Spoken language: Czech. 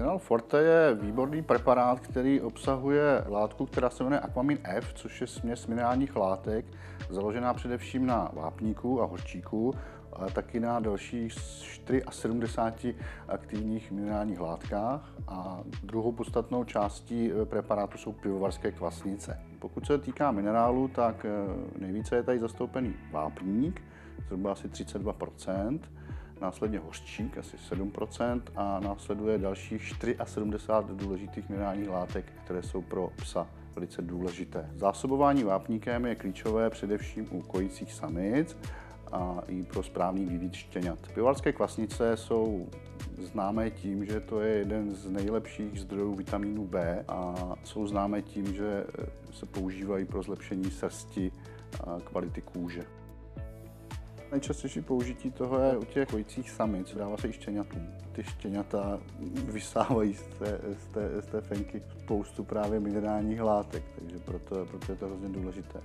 Mineral Forte je výborný preparát, který obsahuje látku, která se jmenuje Aquamin F, což je směs minerálních látek, založená především na vápníku a hořčíku, ale taky na dalších 74 aktivních minerálních látkách. A druhou podstatnou částí preparátu jsou pivovarské kvasnice. Pokud se týká minerálu, tak nejvíce je tady zastoupený vápník, zhruba asi 32%, následně hořčík, asi 7%, a následuje dalších 74 důležitých minerálních látek, které jsou pro psa velice důležité. Zásobování vápníkem je klíčové především u kojících samic a i pro správný vývit štěňat. Pivovarské kvasnice jsou známé tím, že to je jeden z nejlepších zdrojů vitamínu B a jsou známé tím, že se používají pro zlepšení srsti a kvality kůže. Nejčastější použití toho je u těch kojících samic, dává se i štěňatům. Ty štěňata vysávají z té fenky spoustu právě minerálních látek, takže proto je to hrozně důležité.